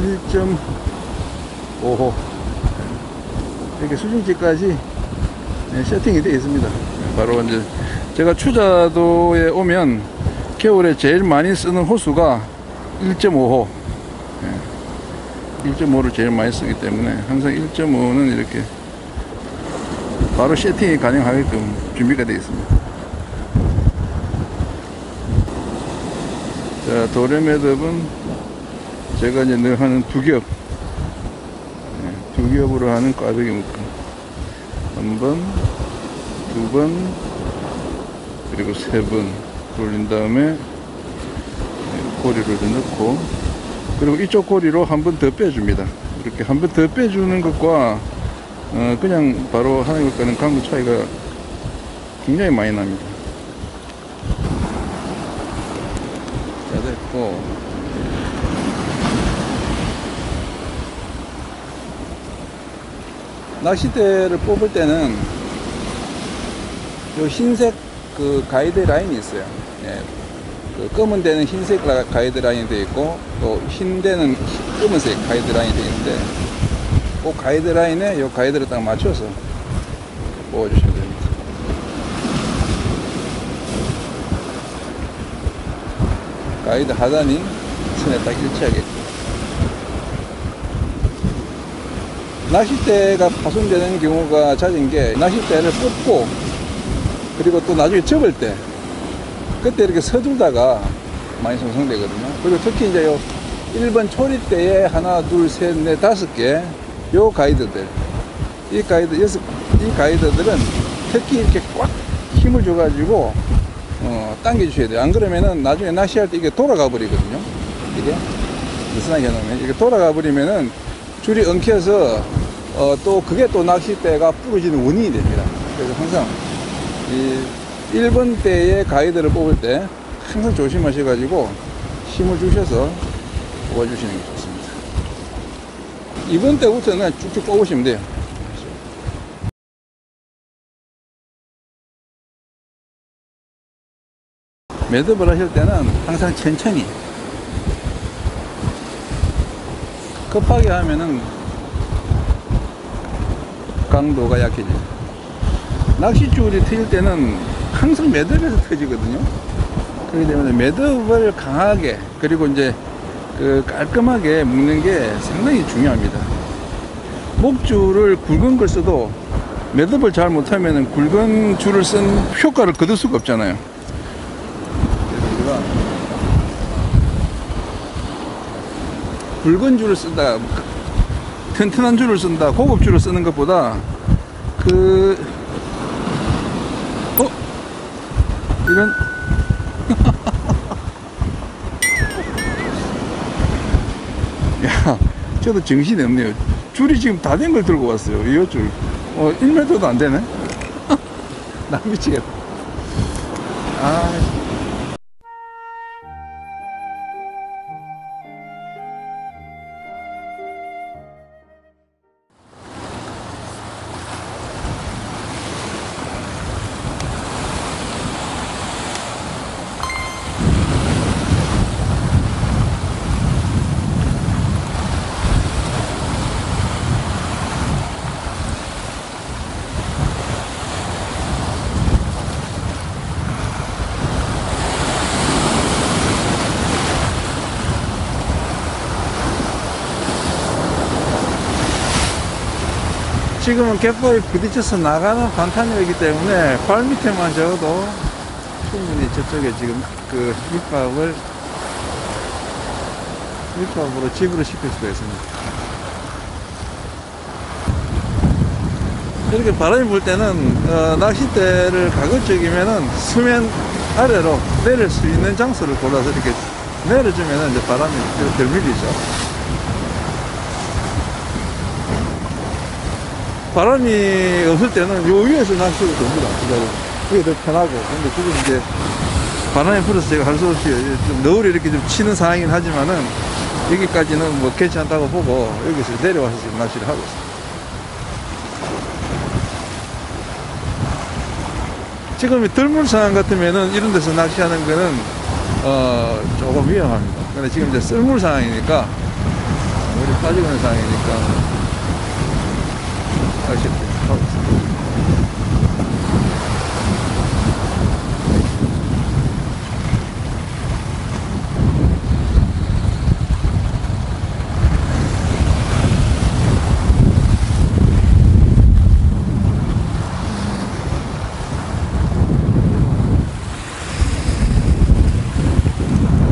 1.5호 이렇게 수중지까지 세팅이 되어 있습니다. 바로 이제 제가 추자도에 오면 겨울에 제일 많이 쓰는 호수가 1.5호 1.5를 제일 많이 쓰기 때문에 항상 1.5는 이렇게 바로 세팅이 가능하게끔 준비가 되어 있습니다. 자, 도래매듭은 제가 이제 늘 하는 두 겹으로 하는 꽈배기 묶음. 한 번, 두 번, 그리고 세 번 돌린 다음에 고리를 넣고, 그리고 이쪽 고리로 한 번 더 빼줍니다. 이렇게 한 번 더 빼주는 것과 그냥 바로 하는 것과는 강도 차이가 굉장히 많이 납니다. 자, 됐고, 낚싯대를 뽑을 때는 요 흰색 그 가이드 라인이 있어요. 예. 그 검은 데는 흰색 가이드 라인이 되어 있고, 또 흰 데는 검은색 가이드 라인이 되어 있는데, 그 가이드 라인에 요 가이드를 딱 맞춰서 뽑아주시면 됩니다. 가이드 하단이 선에 딱 일치하게끔. 낚싯대가 파손되는 경우가 잦은 게, 낚싯대를 뽑고 그리고 또 나중에 접을 때 그때 이렇게 서둘다가 많이 손상되거든요. 그리고 특히 이제 요 1번 초리대에 하나, 둘, 셋, 넷, 5개 요 가이드들, 이 가이드들은 특히 이렇게 꽉 힘을 줘가지고 당겨 주셔야 돼요. 안 그러면은 나중에 낚시할 때 이게 돌아가 버리거든요. 이게 느슨하게 해놓으면 이게 돌아가 버리면은 줄이 엉켜서 또 그게 또 낚싯대가 부러지는 원인이 됩니다. 그래서 항상 이 1번 대의 가이드를 뽑을 때 항상 조심하셔가지고 힘을 주셔서 뽑아주시는 게 좋습니다. 2번 대부터는 쭉쭉 뽑으시면 돼요. 매듭을 하실 때는 항상 천천히, 급하게 하면은 강도가 약해져요. 낚싯줄이 트일 때는 항상 매듭에서 터지거든요. 그렇기 때문에 매듭을 강하게, 그리고 이제 그 깔끔하게 묶는 게 상당히 중요합니다. 목줄을 굵은 걸 써도 매듭을 잘 못하면 굵은 줄을 쓴 효과를 거둘 수가 없잖아요. 그래서 우리가 굵은 줄을 쓴다, 튼튼한 줄을 쓴다, 고급 줄을 쓰는 것보다 이런 야, 저도 정신이 없네요. 줄이 지금 다 된 걸 들고 왔어요. 이 줄 1m도 안 되네. 나 미치겠다. 아. 지금은 갯바위 부딪혀서 나가는 반탄이기 때문에 발 밑에만 적어도 충분히 저쪽에 지금 그 밑밥으로 집으로 시킬 수가 있습니다. 이렇게 바람이 불 때는 낚싯대를 가급적이면은 수면 아래로 내릴 수 있는 장소를 골라서 이렇게 내려주면은 이제 바람이 덜 밀리죠. 바람이 없을 때는 요 위에서 낚시를 돕니다. 그게 더 편하고. 근데 지금 이제 바람이 불어서 제가 할 수 없이 좀 너울이 이렇게 좀 치는 상황이긴 하지만은 여기까지는 뭐 괜찮다고 보고 여기서 내려와서 지금 낚시를 하고 있습니다. 지금 들물 상황 같으면은 이런 데서 낚시하는 거는 조금 위험합니다. 근데 지금 이제 썰물 상황이니까 물이 빠지고 있는 상황이니까 낚시를 하고 있습니다.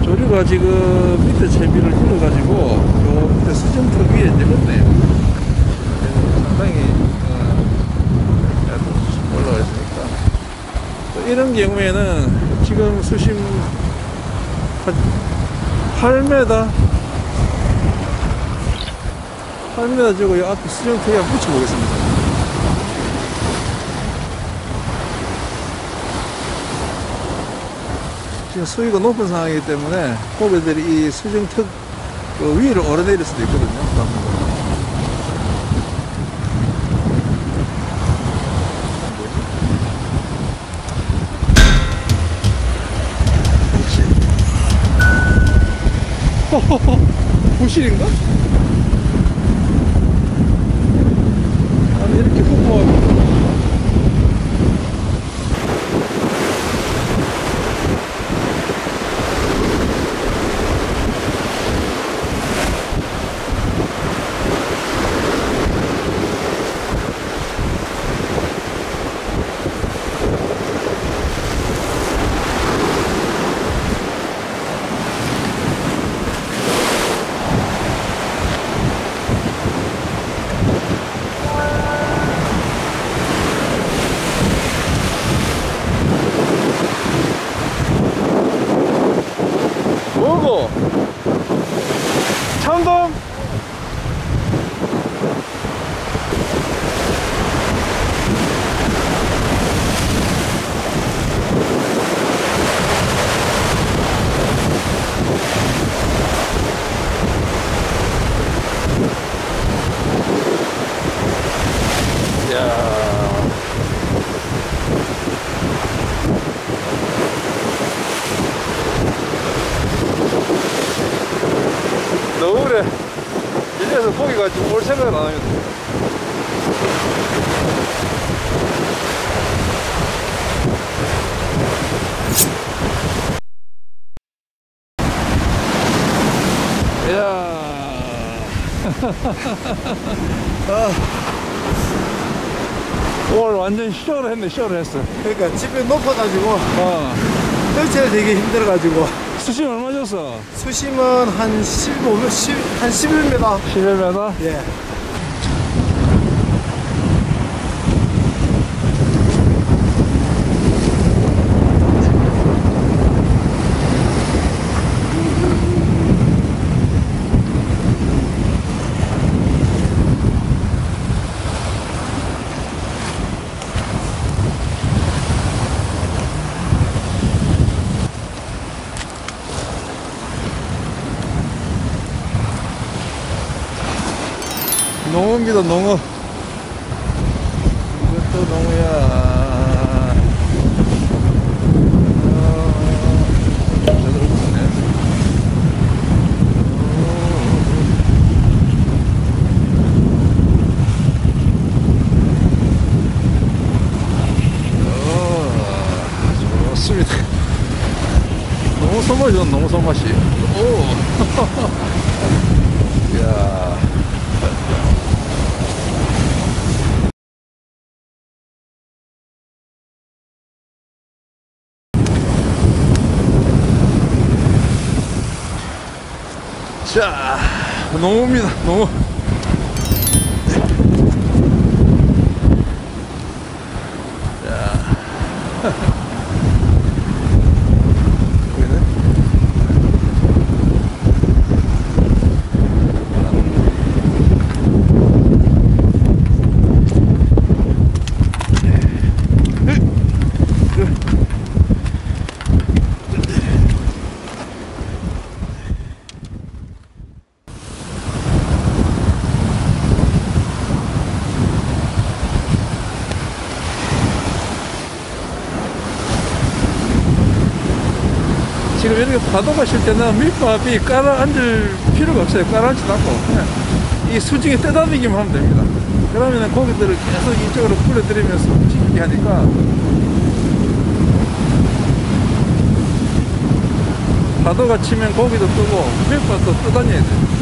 조류가 지금 밑에 채비를 풀어가지고 요 밑에 수정턱 위에 이제 걷네요. 상당히 올라가 있으니까 또 이런 경우에는 지금 수심 한 8m 8m 저거 요 앞에 수정턱에 한번 붙여보겠습니다. 지금 수위가 높은 상황이기 때문에 고개들이 이 수정턱 그 위로 오르내릴 수도 있거든요. 뭐지? 부실인가? 아니 이렇게 흠모하고 뭐고? 참돔? 이야. 너울에 이제서 고기가 좀 올 생각을 안 하면 돼. 이야. 오늘 완전 쇼를 했네. 쇼를 했어. 그러니까 집이 높아가지고 떨치가 되게 힘들어가지고. 수심 얼마 줬어? 수심은 한 11m. 11m? 예. 농어입니다. 농어. 이것도 농어야. 제대로 붙네. 좋습니다. 너무 손맛이죠. 너무 손맛이. 오. 이야. 자, 농어입니다. 농어. 자. 지금 이렇게 파도가 칠 때는 밑밥이 깔아앉을 필요가 없어요. 깔아앉지도 않고 그냥 이 수중에 떠다니기만 하면 됩니다. 그러면 고기들을 계속 이쪽으로 풀어들이면서 움직이게 하니까 파도가 치면 고기도 뜨고 밑밥도 떠다녀야 돼요.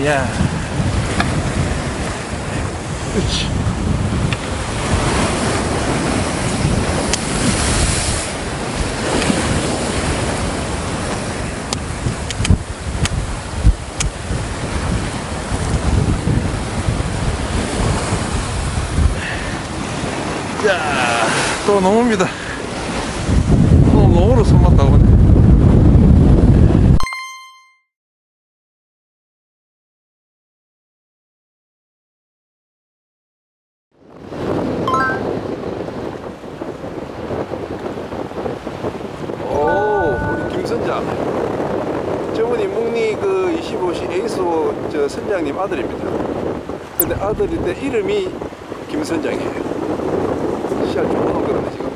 야, 그렇지. 자, 또 넘어옵니다. 또 너무로 손맛다고 하네. 저분이 묵리 그 25시 에이소 저 선장님 아들입니다. 근데 아들인데 이름이 김선장이에요. 시합 좋은 놈거든요 지금.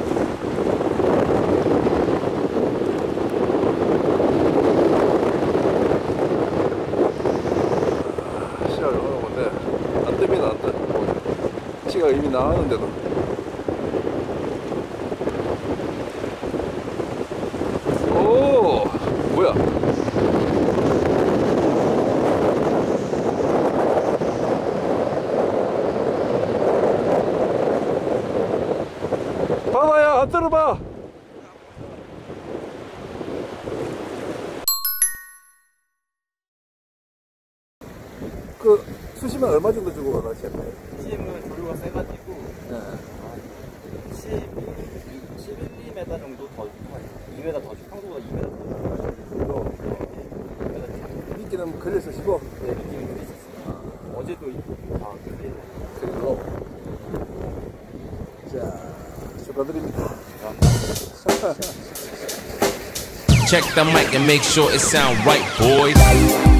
시합 좋은 건데 안 뜹니다 안 떠. 시가 이미 나왔는데도. 오 뭐야? 바다야 안 떨어봐. 그 수심은 얼마 정도 주고 가시나요? 수심은 조류가 세가지고 네. 12m 정도 더 2m 더 평소보다 2m 더 미끼는 걸려 쓰시고. 네, 느낌이 좀 있었어요. 어제도 다 그리고 자 축하드립니다. Check the mic and make sure it sound right, boys.